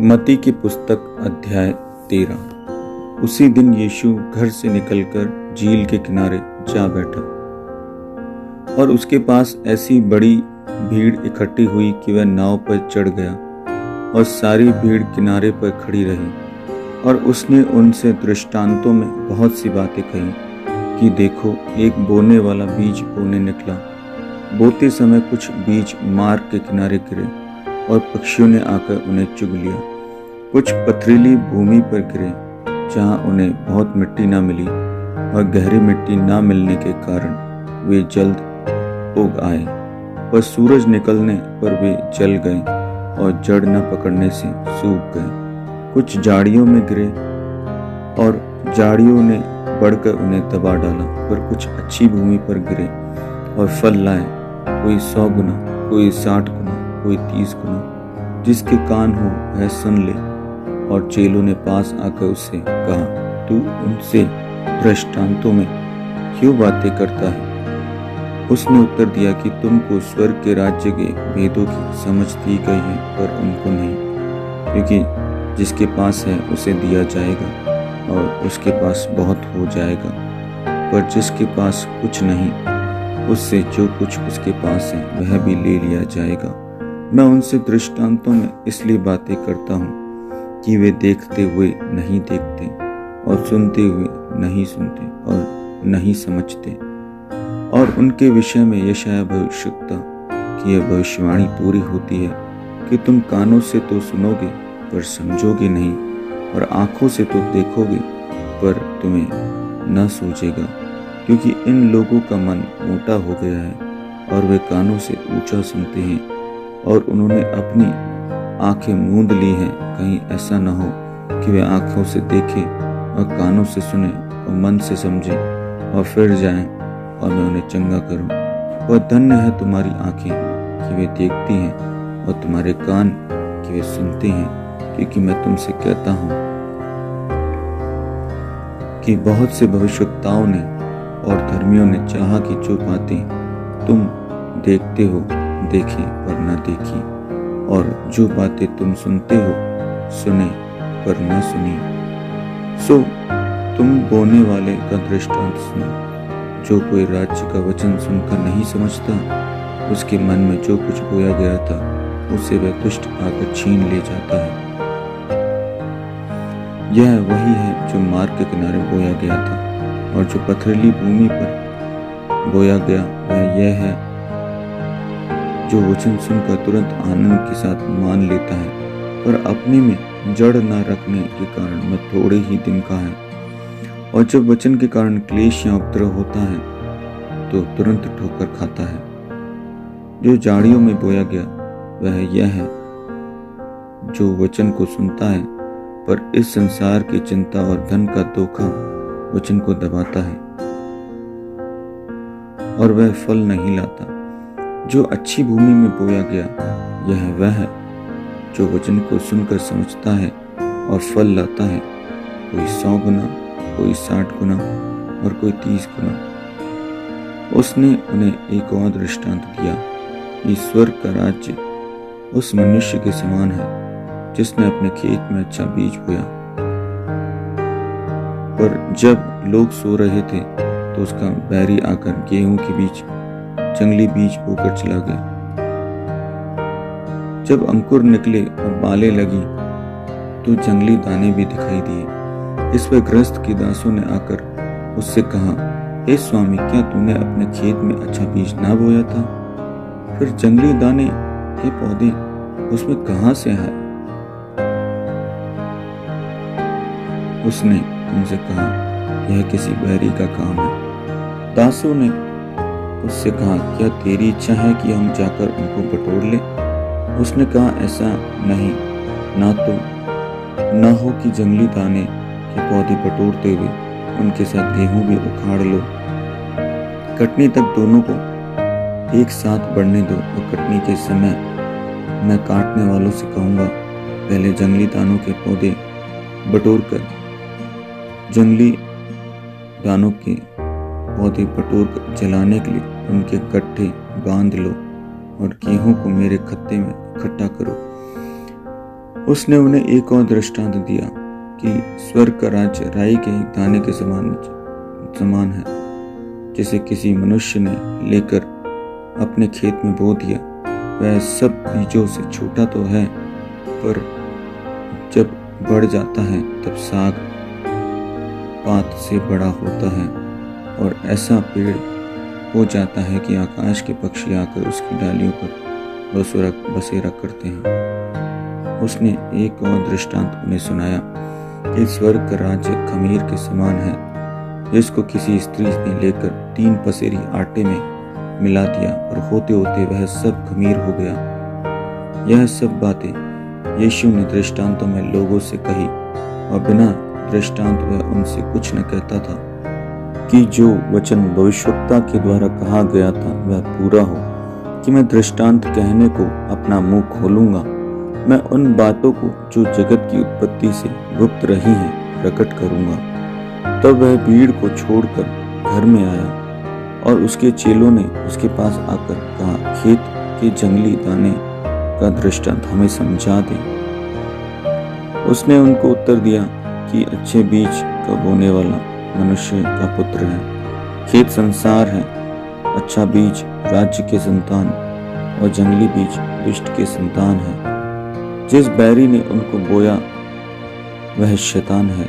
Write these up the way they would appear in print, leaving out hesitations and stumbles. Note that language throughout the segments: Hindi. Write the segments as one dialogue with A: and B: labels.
A: मत्ती की पुस्तक अध्याय 13। उसी दिन यीशु घर से निकलकर झील के किनारे जा बैठा और उसके पास ऐसी बड़ी भीड़ इकट्ठी हुई कि वह नाव पर चढ़ गया और सारी भीड़ किनारे पर खड़ी रही। और उसने उनसे दृष्टांतों में बहुत सी बातें कही कि देखो, एक बोने वाला बीज बोने निकला। बोते समय कुछ बीज मार्ग के किनारे गिरे और पक्षियों ने आकर उन्हें चुग लिया। कुछ पथरीली भूमि पर गिरे जहाँ उन्हें बहुत मिट्टी न मिली, और गहरी मिट्टी न मिलने के कारण वे जल्द उग आए। पर सूरज निकलने पर वे जल गए और जड़ न पकड़ने से सूख गए। कुछ झाड़ियों में गिरे और झाड़ियों ने बढ़कर उन्हें दबा डाला। पर कुछ अच्छी भूमि पर गिरे और फल लाए, कोई 100 गुना, कोई 60 गुना, कोई 30 गुना। जिसके कान हो वह सुन ले। और चेलों ने पास आकर उससे कहा, तू उनसे दृष्टांतों में क्यों बातें करता है? उसने उत्तर दिया कि तुमको स्वर्ग के राज्य के भेदों की समझ दी गई है, पर उनको नहीं। क्योंकि जिसके पास है उसे दिया जाएगा और उसके पास बहुत हो जाएगा, पर जिसके पास कुछ नहीं, उससे जो कुछ उसके पास है वह भी ले लिया जाएगा। मैं उनसे दृष्टांतों में इसलिए बातें करता हूँ कि वे देखते हुए नहीं देखते और सुनते हुए नहीं सुनते और नहीं समझते। और उनके विषय में यशायाह भविष्यद्वक्ता की यह भविष्यवाणी पूरी होती है कि तुम कानों से तो सुनोगे पर समझोगे नहीं, और आंखों से तो देखोगे पर तुम्हें न सूझेगा। क्योंकि इन लोगों का मन मोटा हो गया है और वे कानों से ऊंचा सुनते हैं, और उन्होंने अपनी आंखें मूंद ली हैं। कहीं ऐसा न हो कि वे आंखों से देखें और कानों से सुने और मन से समझें और फिर जाएं और मैं उन्हें चंगा करूं। वह धन्य है तुम्हारी आंखें कि वे देखती हैं और तुम्हारे कान कि वे सुनते हैं। क्योंकि मैं तुमसे कहता हूं कि बहुत से भविष्यवक्ताओं ने और धर्मियों ने चाहा कि जो बातें तुम देखते हो देखें पर न देखी, और जो बातें तुम सुनते हो सुने पर न सुनी। सो तुम बोने वाले का दृष्टांत सुनो। जो कोई राज्य का वचन सुनकर नहीं समझता, उसके मन में जो कुछ बोया गया था उसे वह दुष्ट आकर छीन ले जाता है। यह वही है जो मार्ग के किनारे बोया गया था। और जो पथरीली भूमि पर बोया गया वह यह है जो वचन सुनकर तुरंत आनंद के साथ मान लेता है, पर अपने में जड़ न रखने के कारण वह थोड़े ही दिन का है। और जब वचन के कारण क्लेश या उपद्रव होता है तो तुरंत ठोकर खाता है। जो झाड़ियों में बोया गया वह यह है जो वचन को सुनता है, पर इस संसार की चिंता और धन का धोखा वचन को दबाता है और वह फल नहीं लाता। जो अच्छी भूमि में बोया गया यह वह है जो वचन को सुनकर समझता है और फल लाता है, कोई 100 गुना, कोई 60 गुना और कोई 30 गुना। उसने उन्हें एक और दृष्टांत दिया कि स्वर्ग का राज्य उस मनुष्य के समान है जिसने अपने खेत में अच्छा बीज बोया। पर जब लोग सो रहे थे तो उसका बैरी आकर गेहूं के बीच जंगली बीज बोकर चला गया। जब अंकुर निकले और बालें लगी तो जंगली दाने भी दिखाई दिए। इस पर गृहस्थ के दासों ने आकर उससे कहा, हे स्वामी, क्या तूने अपने खेत में अच्छा बीज ना बोया था? फिर जंगली दाने के पौधे उसमें कहां से आए? उसने उनसे कहा, यह किसी बैरी का काम है। दासों ने उससे कहा, क्या तेरी इच्छा है कि हम जाकर उनको बटोर लें? उसने कहा, ऐसा नहीं, ना तो न हो कि जंगली दाने के पौधे बटोरते हुए उनके साथ गेहूं भी उखाड़ लो। कटनी तक दोनों को एक साथ बढ़ने दो, और कटनी के समय मैं काटने वालों से कहूँगा, पहले जंगली दानों के पौधे बटोर कर जलाने के लिए उनके गट्ठे बांध लो, और गेहूं को मेरे खत्ते में इकट्ठा करो। उसने उन्हें एक और दृष्टांत दिया कि स्वर्ग का राज्य राई के एक दाने के समान है, जिसे किसी मनुष्य ने लेकर अपने खेत में बो दिया। वह सब बीजों से छोटा तो है, पर जब बढ़ जाता है तब साग पात से बड़ा होता है और ऐसा पेड़ हो जाता है कि आकाश के पक्षी आकर उसकी डालियों पर बसेरा करते हैं। उसने एक और दृष्टांत उन्हें सुनाया कि स्वर्ग का राज्य खमीर के समान है, जिसको किसी स्त्री ने लेकर 3 पसेरी आटे में मिला दिया और होते होते वह सब खमीर हो गया। यह सब बातें यीशु ने दृष्टांतों में लोगों से कही, और बिना दृष्टांत वह उनसे कुछ न कहता था कि जो वचन भविष्यवक्ता के द्वारा कहा गया था वह पूरा हो कि मैं दृष्टांत कहने को अपना मुंह खोलूंगा। मैं उन बातों को जो जगत की उत्पत्ति से गुप्त रही हैं प्रकट करूंगा। तब वह भीड़ को छोड़कर घर में आया और उसके चेलों ने उसके पास आकर कहा, खेत के जंगली दाने का दृष्टांत हमें समझा दे। उसने उनको उत्तर दिया कि अच्छे बीज का बोने वाला मनुष्य का पुत्र है। खेत संसार है, अच्छा बीज राज्य के संतान और जंगली बीज दुष्ट के संतान है। जिस बैरी ने उनको बोया वह शैतान है।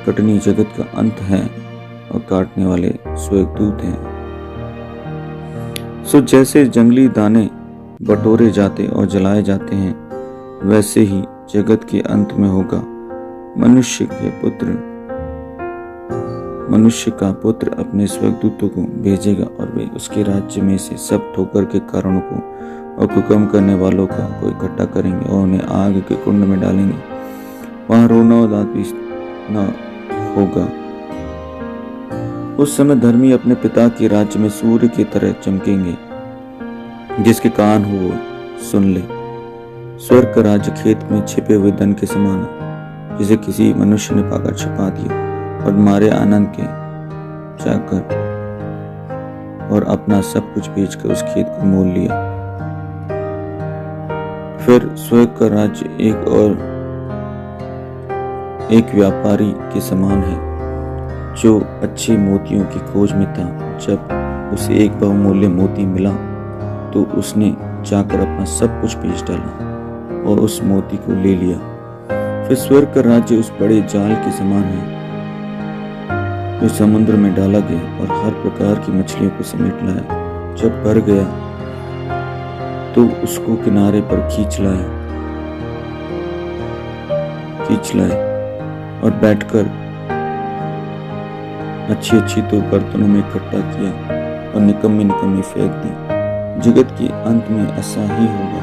A: कटनी जगत का अंत है और काटने वाले स्वर्गदूत हैं। सो जैसे जंगली दाने बटोरे जाते और जलाए जाते हैं, वैसे ही जगत के अंत में होगा। मनुष्य का पुत्र अपने स्वर्गदूतों को भेजेगा और वे उसके राज्य में से सब ठोकर के कारणों को और कुकर्म करने वालों को इकट्ठा करेंगे और उन्हें आग के कुंड में डालेंगे। वहां रोना और दांत पीसना होगा। उस समय धर्मी अपने पिता के राज्य में सूर्य की तरह चमकेंगे। जिसके कान हो वो सुन ले। स्वर्ग का राज्य खेत में छिपे हुए धन के समान है, जिसे किसी मनुष्य ने पाकर छिपा दिया और मारे आनंद के जाकर और अपना सब कुछ बेचकर उस खेत को मोल लिया। फिर स्वर्ग का राज्य एक व्यापारी के समान है, जो अच्छे मोतियों की खोज में था। जब उसे एक बहुमूल्य मोती मिला तो उसने जाकर अपना सब कुछ बेच डाला और उस मोती को ले लिया। फिर स्वर्ग का राज्य उस बड़े जाल के समान है जो समुद्र में डाला गया और हर प्रकार की मछलियों को समेट लाया। जब भर गया तो उसको किनारे पर खींच लाए और बैठकर अच्छी तो बर्तनों में इकट्ठा किया और निकम्मी फेंक दी। जगत के अंत में ऐसा ही होगा।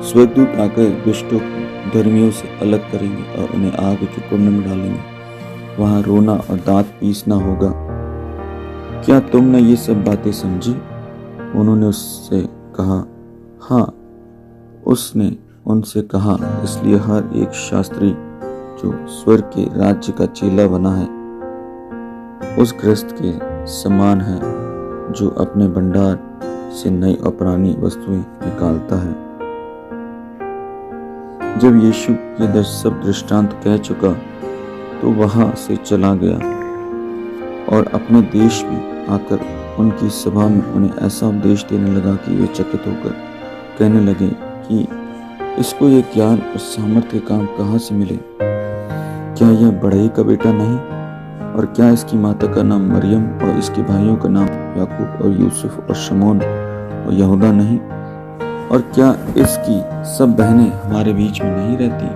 A: स्वर्गदूत आकर दुष्टों को धर्मियों से अलग करेंगे और उन्हें आग के कुंड में डालेंगे। वहां रोना और दांत पीसना होगा। क्या तुमने ये सब बातें समझी? उन्होंने उससे कहा, हाँ। उसने उनसे कहा, इसलिए हर एक शास्त्री जो स्वर्ग के राज्य का चेला बना है उस गृहस्थ के समान है जो अपने भंडार से नई और पुरानी वस्तुएं निकालता है। जब यीशु ये सब दृष्टांत कह चुका तो वहां से चला गया और अपने देश में आकर उनकी सभा में उन्हें ऐसा उपदेश देने लगा कि वे चकित होकर कहने लगे कि इसको ये ज्ञान और सामर्थ्य के काम कहाँ से मिले? क्या यह बढ़ई का बेटा नहीं? और क्या इसकी माता का नाम मरियम और इसके भाइयों का नाम याकूब और यूसुफ और शमौन और यहूदा नहीं? और क्या इसकी सब बहनें हमारे बीच में नहीं रहती?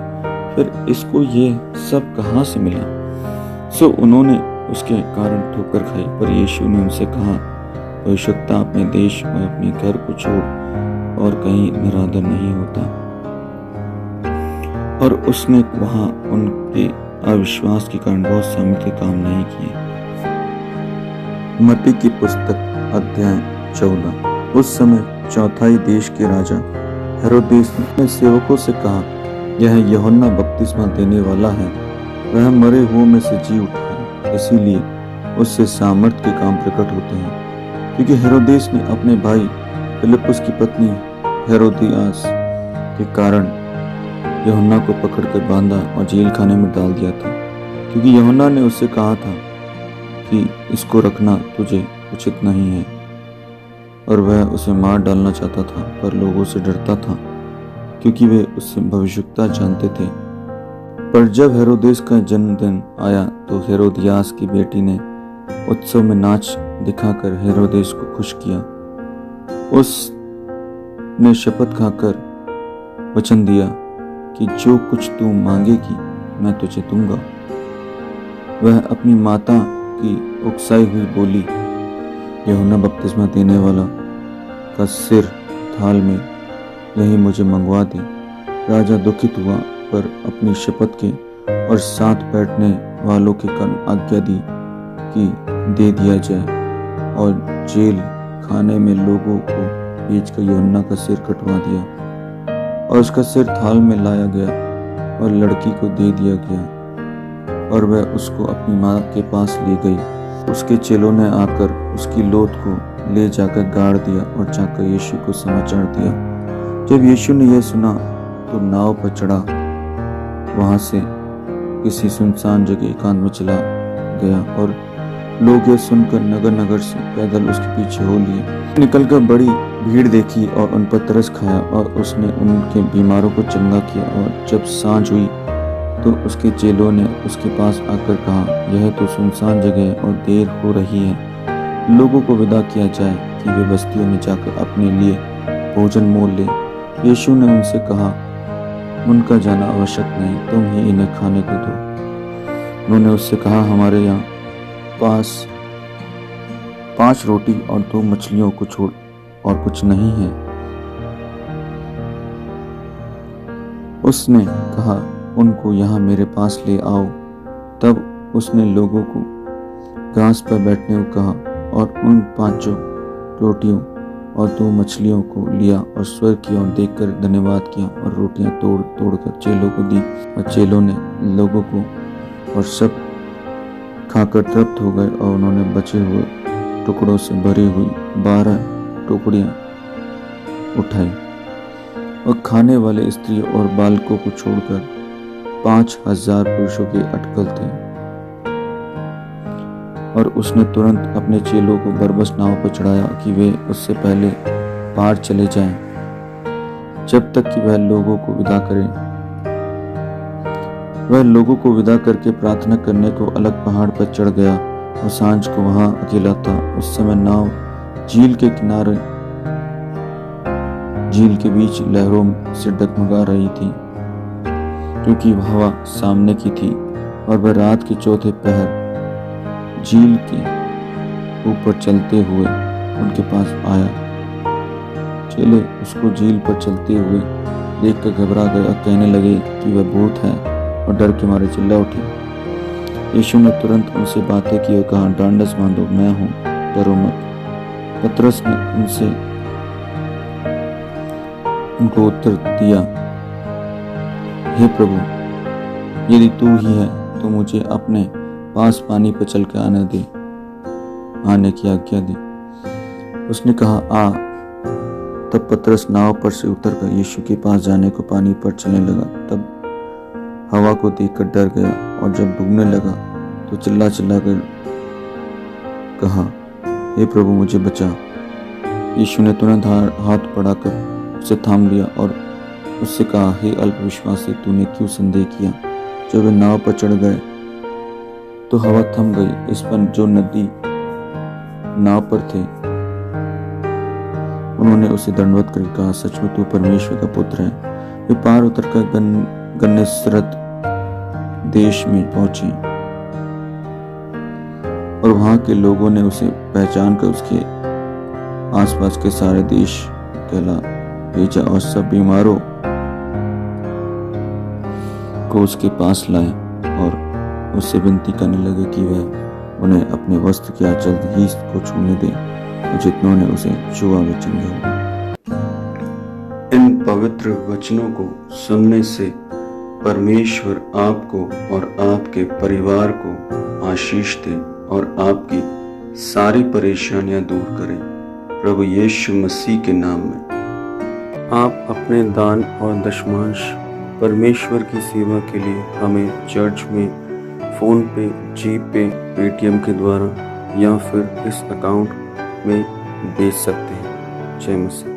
A: फिर इसको ये सब कहाँ से मिला? सो उन्होंने उसके कारण ठोकर खाई। पर यीशु ने उनसे कहा, भविष्यवक्ता अपने देश और अपने घर को छोड़ और कहीं निरादर नहीं होता। और उसने वहां उनके अविश्वास के कारण बहुत सामर्थ्य काम नहीं किए। मत्ती की पुस्तक अध्याय 14। उस समय चौथाई देश के राजा हेरोदेस ने अपने सेवकों से कहा, यह यूहन्ना बपतिस्मा देने वाला है। वह मरे हुओं में से जी उठा है, इसीलिए उससे सामर्थ्य के काम प्रकट होते हैं। क्योंकि हेरोदेस ने अपने भाई फिलिप्पुस की पत्नी हेरोदियास के कारण यूहन्ना को पकड़कर बांधा और जेल खाने में डाल दिया था, क्योंकि यूहन्ना ने उससे कहा था कि इसको रखना तुझे उचित नहीं है, और वह उसे मार डालना चाहता था, पर लोगों से डरता था क्योंकि वे उससे भविष्यवक्ता जानते थे। पर जब हेरोदेस का जन्मदिन आया तो हेरोदियास की बेटी ने उत्सव में नाच दिखाकर हेरोदेस को खुश किया। उसने शपथ खाकर वचन दिया कि जो कुछ तू मांगेगी मैं तुझे दूंगा। वह अपनी माता की उकसाई हुई बोली, यूहन्ना बपतिस्मा देने वाला का सिर थाल में यही मुझे मंगवा दे। राजा दुखित हुआ, पर अपनी शपथ के और साथ बैठने वालों के कारण आज्ञा दी कि दे दिया जाए, और जेल खाने में लोगों को भेजकर यूहन्ना का सिर कटवा दिया, और उसका सिर थाल में लाया गया और लड़की को दे दिया गया, और वह उसको अपनी माँ के पास ले गई। उसके चेलों ने आकर उसकी लोथ को ले जाकर गाड़ दिया और जाकर यीशु को समाचार दिया। जब यीशु ने यह सुना तो नाव पर चढ़ा, वहां से किसी सुनसान जगह एकांत में चला गया, और लोग यह सुनकर नगर नगर से पैदल उसके पीछे हो लिए। निकलकर बड़ी भीड़ देखी और उन पर तरस खाया, और उसने उनके बीमारों को चंगा किया। और जब सांझ हुई तो उसके चेलों ने उसके पास आकर कहा, यह तो सुनसान जगह है और देर हो रही है, लोगों को विदा किया जाए कि वे बस्तियों में जाकर अपने लिए भोजन मोल ले। यीशु ने उनसे कहा, उनका जाना आवश्यक नहीं, तुम ही इन्हें खाने को दो। उन्होंने उससे कहा, हमारे यहाँ पास 5 रोटी और 2 मछलियों को छोड़ और कुछ नहीं है। उसने कहा, उनको यहाँ मेरे पास ले आओ। तब उसने लोगों को घास पर बैठने को कहा, और उन 5 रोटियों और 2 मछलियों को लिया और स्वर्ग की ओर देखकर धन्यवाद किया, और रोटियां तोड़ कर चेलों को दी, और चेलों ने लोगों को, और सब खाकर तृप्त हो गए। और उन्होंने बचे हुए टुकड़ों से भरी हुई 12 टुकड़ियां उठाई, और खाने वाले स्त्रियों और बालकों को छोड़कर 5000 पुरुषों के अटकल थे। और उसने तुरंत अपने चेलों को बरबस नाव पर चढ़ाया कि वे उससे पहले पार चले जाएं, जब तक कि वह लोगों को विदा करे। वह लोगों को विदा करके प्रार्थना करने को अलग पहाड़ पर चढ़ गया, और सांझ को वहां अकेला था। उस समय नाव झील के किनारे, झील के बीच लहरों से डगमगा रही थी, क्योंकि हवा सामने की थी। और वह रात के चौथे पहर झील के ऊपर चलते हुए उनके पास आया। चेले उसको झील पर चलते हुए देखकर घबरा गए और कहने लगे कि वह भूत है, और डर के मारे चिल्ला उठे। यीशु ने तुरंत उनसे बातें की और कहा, डांडस बांधो, मैं हूँ, डरो मत। पतरस ने उनको उत्तर दिया, हे प्रभु, यदि तू ही है तो मुझे अपने पास पानी पर चल के आने की आज्ञा दे। उसने कहा, आ। तब पतरस नाव पर से उतरकर यीशु के पास जाने को पानी पर चलने लगा। तब हवा को देखकर डर गया, और जब डूबने लगा तो चिल्ला कर कहा, हे प्रभु, मुझे बचा। यीशु ने तुरंत हाथ बढ़ाकर उसे थाम लिया और उससे कहा, हे अल्पविश्वासी, तूने क्यों संदेह किया। जब वे नाव पर चढ़ गए तो हवा थम गई। इस पर जो नदी नाव पर थे उन्होंने उसे दंडवत करके कहा, सच में तू परमेश्वर का पुत्र है। वे पार उतरकर गन्नेसरत देश में पहुंचे, और वहां के लोगों ने उसे पहचान कर उसके आसपास के सारे देश कहला भेजा, और सब बीमारों को उसके पास लाए और उससे विनती करने लगे कि वह उन्हें अपने वस्त्र के आंचल ही को छूने दे, और जितनों ने उसे छुआ वे चंगे हुए। इन पवित्र वचनों को सुनने से परमेश्वर आपको और आपके परिवार को आशीष दे और आपकी सारी परेशानियां दूर करे, प्रभु यीशु मसीह के नाम में। आप अपने दान और दशमांश
B: परमेश्वर की सेवा के लिए हमें चर्च में फ़ोन पे, जी पे, पेटीएम के द्वारा या फिर इस अकाउंट में भेज सकते हैं। जय मसीह।